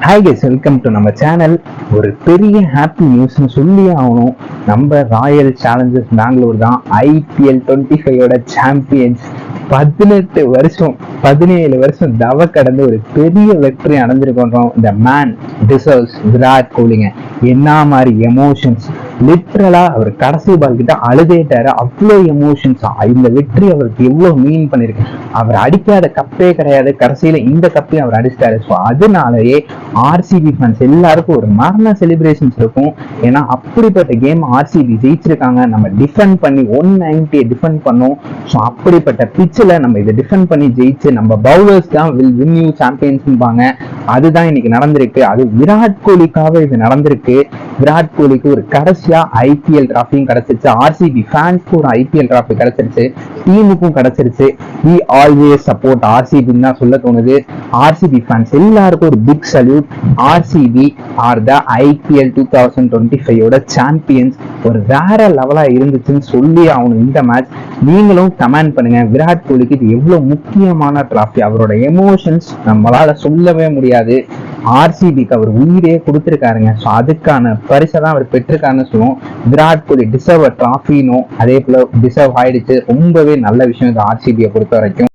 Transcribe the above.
Hi guys, welcome to நம்ம channel. ஒரு பெரிய ஹாப்பி நியூஸ்னு சொல்லி ஆகணும். நம்ம ராயல் சேலஞ்சர்ஸ் பெங்களூர் தான் IPL 25 சாம்பியன்ஸ். 18 வருஷம் 17 வருஷம் தவ கடந்து ஒரு பெரிய வெற்றி அடைஞ்சிருக்கோம். இந்த மேன் டிசர்வ்ஸ் விராட் கோலிங்க. என்ன மாதிரி எமோஷன்ஸ், லிட்ரலா அவர் கடைசி பால் கிட்ட அழுதேட்டாரு. அவ்வளோ எமோஷன்ஸ். இந்த வெற்றி அவருக்கு எவ்வளவு மீன் பண்ணிருக்கு. அவர் அடிக்காத கப்பே கிடையாது, கடைசியில இந்த கப்பையும் அவர் அடிச்சிட்டாரு. ஸோ அதனாலயே RCB ஃபேன்ஸ் எல்லாருக்கும் ஒரு மரண செலிப்ரேஷன்ஸ் இருக்கும். ஏன்னா அப்படிப்பட்ட கேம் RCB ஜெயிச்சிருக்காங்க. நம்ம டிஃபெண்ட் பண்ணி 190 டிஃபெண்ட் பண்ணோம். ஸோ அப்படிப்பட்ட பிச்சில் நம்ம இதை டிஃபெண்ட் பண்ணி ஜெயிச்சு நம்ம பவுலர்ஸ் தான் வில் வின் யூ சாம்பியன்ஸ்பாங்க. அதுதான் இன்னைக்கு நடந்திருக்கு. அது விராட் கோலிக்காக இது நடந்திருக்கு. விராட் கோலிக்கு ஒரு கடைசியா IPL டிராஃபியும் கிடைச்சிருச்சு. RCB ஃபேன்ஸ்க்கு ஒரு IPL டிராஃபி கிடைச்சிருச்சு. டீமுக்கும் கிடைச்சிருச்சு. We always support RCB தான் சொல்ல தோணுது. RCB ஃபேன்ஸ் எல்லாருக்கும் ஒரு big salute. RCB are the IPL 2025 champions. ஒரு வேற லெவலா இருந்துச்சுன்னு சொல்லி ஆகணும் இந்த மேட்ச். நீங்களும் கமெண்ட் பண்ணுங்க, விராட் கோலிக்கு இது எவ்வளவு முக்கியமான டிராஃபி. அவரோட எமோஷன்ஸ் நம்மளால சொல்லவே முடியாது. RCBக்கு அவர் உயிரே கொடுத்துருக்காருங்க. ஸோ அதுக்கான பரிசை தான் அவர் பெற்றிருக்காருன்னு சொல்லுவோம். விராட் கோலி டிசர்வ் டிராஃபினும் அதே போல டிசர்வ் ஆயிடுச்சு. ரொம்பவே நல்ல விஷயம் இது RCBயை பொறுத்த வரைக்கும்.